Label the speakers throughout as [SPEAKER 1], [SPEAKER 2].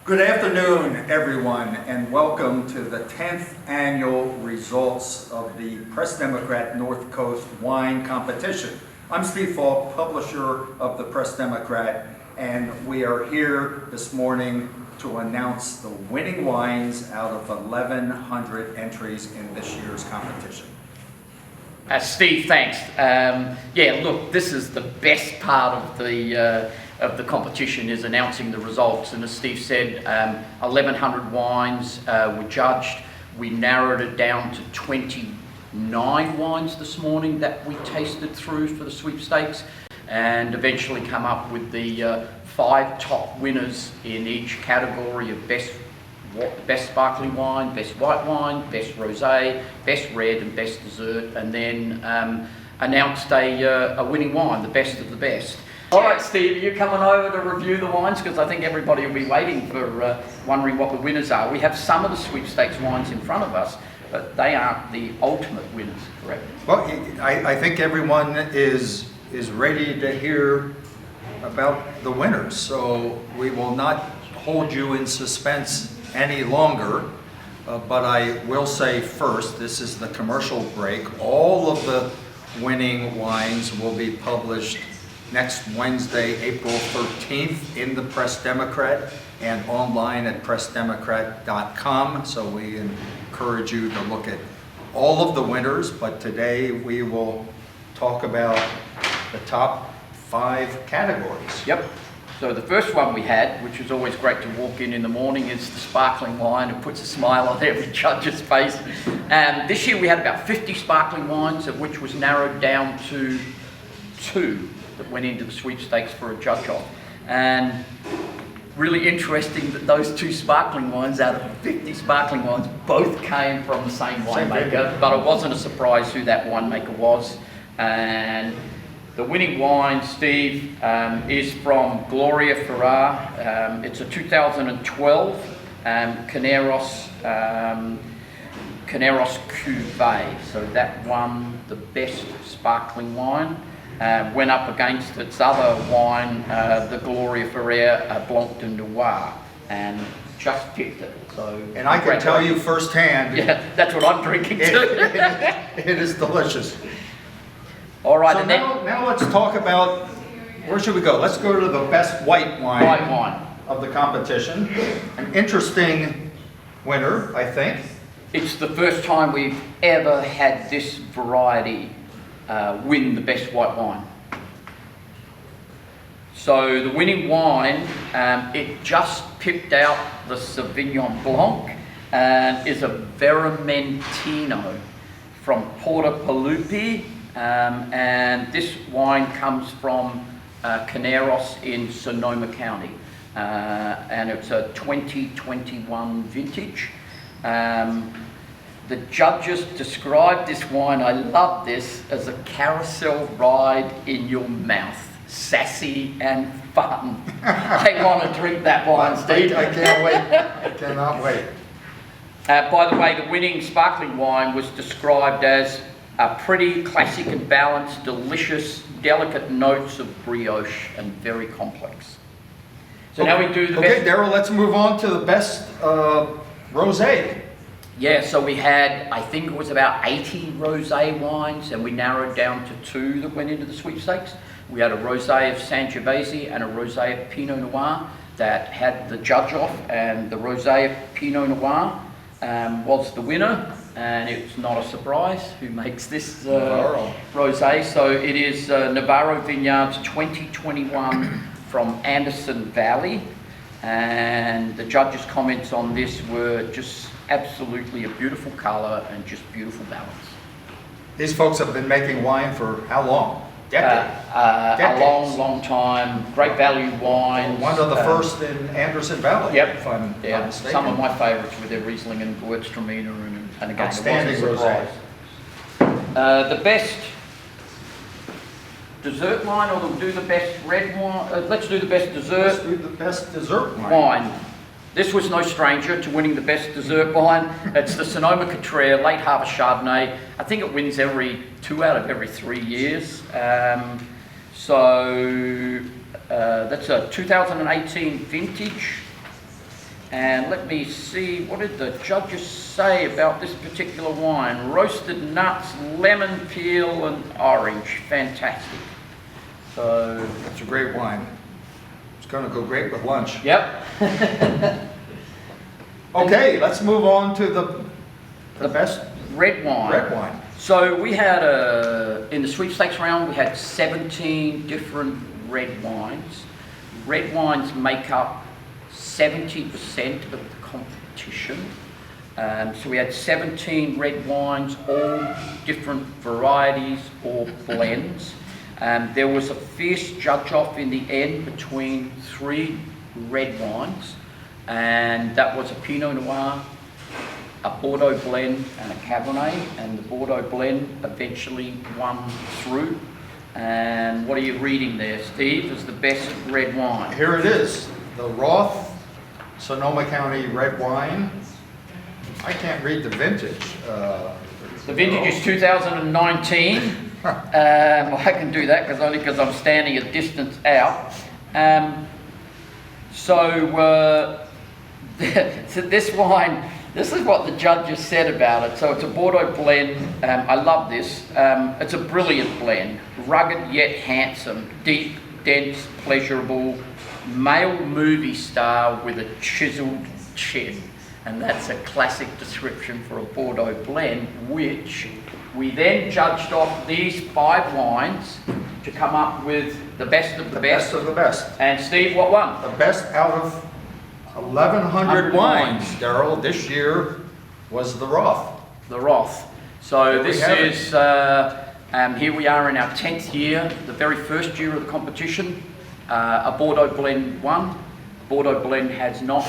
[SPEAKER 1] Good afternoon, everyone, and welcome to the 10th annual results of the Press Democrat North Coast Wine Competition. I'm Steve Falk, publisher of the Press Democrat, and we are here this morning to announce the winning wines out of 1,100 entries in this year's competition.
[SPEAKER 2] Steve, thanks. Look, this is the best part of the competition, is announcing the results. And as Steve said, 1,100 wines were judged. We narrowed it down to 29 wines this morning that we tasted through for the sweepstakes, and eventually come up with the 5 top winners in each category of best sparkling wine, best white wine, best rosé, best red, and best dessert, and then announced a winning wine, the best of the best. All right, Steve, are you coming over to review the wines? Because I think everybody will be waiting for wondering what the winners are. We have some of the sweepstakes wines in front of us, but they aren't the ultimate winners, correct?
[SPEAKER 1] Well, I think everyone is ready to hear about the winners, so we will not hold you in suspense any longer, but I will say first, this is the commercial break. All of the winning wines will be published next Wednesday, April 13th in the Press Democrat and online at pressdemocrat.com. So we encourage you to look at all of the winners, but today we will talk about the top 5 categories.
[SPEAKER 2] Yep. So the first one we had, which is always great to walk in the morning, is the sparkling wine. It puts a smile on every judge's face. This year we had about 50 sparkling wines, of which was narrowed down to 2 that went into the sweepstakes for a judge-off. And really interesting that those 2 sparkling wines out of 50 sparkling wines both came from the same winemaker, but it wasn't a surprise who that winemaker was. And the winning wine, Steve, is from Gloria Ferrar. It's a 2012 Caneros Cuvée. So that won the best sparkling wine. Went up against its other wine, the Gloria Ferrar Blanc de Noir, and just picked it. So,
[SPEAKER 1] and I can tell you firsthand,
[SPEAKER 2] yeah, that's what I'm drinking too.
[SPEAKER 1] It is delicious.
[SPEAKER 2] All right,
[SPEAKER 1] so
[SPEAKER 2] and
[SPEAKER 1] now let's talk about, where should we go? Let's go to the best white wine of the competition. An interesting winner, I think.
[SPEAKER 2] It's the first time we've ever had this variety win the best white wine. So the winning wine, it just picked out the Sauvignon Blanc, and is a Vermentino from Portapalupi. And this wine comes from Caneros in Sonoma County, and it's a 2021 vintage. The judges described this wine, I love this, as a carousel ride in your mouth, sassy and fun. I want to drink that wine, Steve.
[SPEAKER 1] I can't wait. I cannot wait.
[SPEAKER 2] By the way, the winning sparkling wine was described as a pretty classic and balanced, delicious, delicate notes of brioche and very complex. So now we do the best.
[SPEAKER 1] Okay, Daryl, let's move on to the best rosé.
[SPEAKER 2] Yeah, so we had, I think it was about 80 rosé wines, and we narrowed down to 2 that went into the sweepstakes. We had a rosé of Sangiovese and a rosé of Pinot Noir that had the judge off, and the rosé of Pinot Noir was the winner. And it's not a surprise who makes this rosé. So it is Navarro Vineyards 2021 from Anderson Valley. And the judges' comments on this were just absolutely a beautiful colour and just beautiful balance.
[SPEAKER 1] These folks have been making wine for how long? Decades.
[SPEAKER 2] A long time. Great value wine.
[SPEAKER 1] One of the first in Anderson Valley.
[SPEAKER 2] Yep.
[SPEAKER 1] If I'm not mistaken.
[SPEAKER 2] Some of my favourites were their Riesling and Gewürztraminer, and again,
[SPEAKER 1] outstanding
[SPEAKER 2] it wasn't a surprise. The best dessert wine, or we'll do the best red wine. Let's do the best dessert.
[SPEAKER 1] Let's do the best dessert
[SPEAKER 2] wine. This was no stranger to winning the best dessert wine. It's the Sonoma Catrea Late Harvest Chardonnay. I think it wins 2 out of every 3 years. So that's a 2018 vintage. And let me see, what did the judges say about this particular wine? Roasted nuts, lemon peel, and orange. Fantastic. So,
[SPEAKER 1] It's a great wine. It's gonna go great with lunch.
[SPEAKER 2] yep.
[SPEAKER 1] Okay, let's move on to the best
[SPEAKER 2] Red wine.
[SPEAKER 1] red wine.
[SPEAKER 2] So we had, in the sweepstakes round, we had 17 different red wines. Red wines make up 70% of the competition. So we had 17 red wines, all different varieties or blends. There was a fierce judge-off in the end between 3 red wines, and that was a Pinot Noir, a Bordeaux blend, and a Cabernet, and the Bordeaux blend eventually won through. And what are you reading there, Steve, as the best red wine?
[SPEAKER 1] Here it is, the Roth Sonoma County red wine. I can't read the vintage.
[SPEAKER 2] The vintage is 2019. I can do that only because I'm standing a distance out. So this wine, this is what the judges said about it. So it's a Bordeaux blend. I love this. It's a brilliant blend. Rugged yet handsome, deep, dense, pleasurable, male movie star with a chiseled chin. And that's a classic description for a Bordeaux blend, which we then judged off these 5 wines to come up with the best of the best.
[SPEAKER 1] Best of the best.
[SPEAKER 2] And Steve, what won?
[SPEAKER 1] The best out of 1,100 wines, Daryl, this year was the Roth.
[SPEAKER 2] The Roth. So
[SPEAKER 1] There we
[SPEAKER 2] this
[SPEAKER 1] have it.
[SPEAKER 2] is, here we are in our 10th year, the very first year of the competition. A Bordeaux blend won. Bordeaux blend has not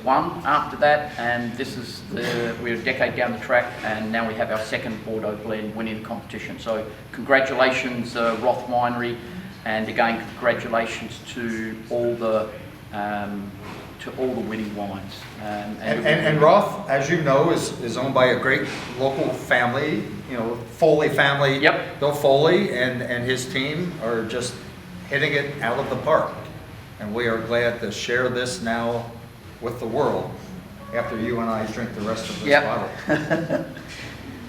[SPEAKER 2] won after that, and this is we're a decade down the track, and now we have our second Bordeaux blend winning the competition. So congratulations, Roth Winery, and again congratulations to all the winning wines.
[SPEAKER 1] And Roth, as you know, is owned by a great local family, you know, Foley family.
[SPEAKER 2] Yep.
[SPEAKER 1] Bill Foley and his team are just hitting it out of the park. And we are glad to share this now with the world after you and I drink the rest of this
[SPEAKER 2] Yep.
[SPEAKER 1] bottle.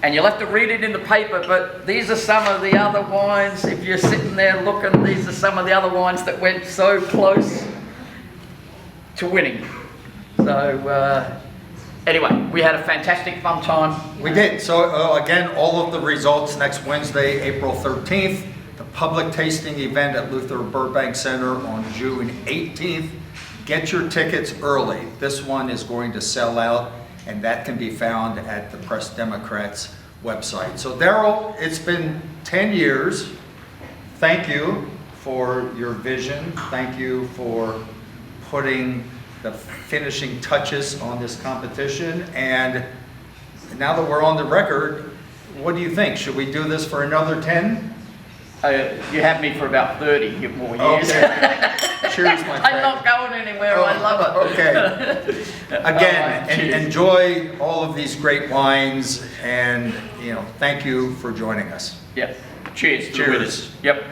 [SPEAKER 2] And you'll have to read it in the paper, but these are some of the other wines. If you're sitting there looking, these are some of the other wines that went so close to winning. So anyway, we had a fantastic fun time.
[SPEAKER 1] We did. So again, all of the results next Wednesday, April 13th. The public tasting event at Luther Burbank Center on June 18th. Get your tickets early. This one is going to sell out, and that can be found at the Press Democrats website. So Daryl, it's been 10 years. Thank you for your vision. Thank you for putting the finishing touches on this competition. And now that we're on the record, what do you think? Should we do this for another 10?
[SPEAKER 2] You have me for about 30 more years.
[SPEAKER 1] Okay. Cheers, my friend.
[SPEAKER 2] I'm not going anywhere. I love it.
[SPEAKER 1] Okay. Again,
[SPEAKER 2] cheers.
[SPEAKER 1] enjoy all of these great wines, and thank you for joining us.
[SPEAKER 2] Yep. Cheers. to the
[SPEAKER 1] Cheers.
[SPEAKER 2] winners. Yep.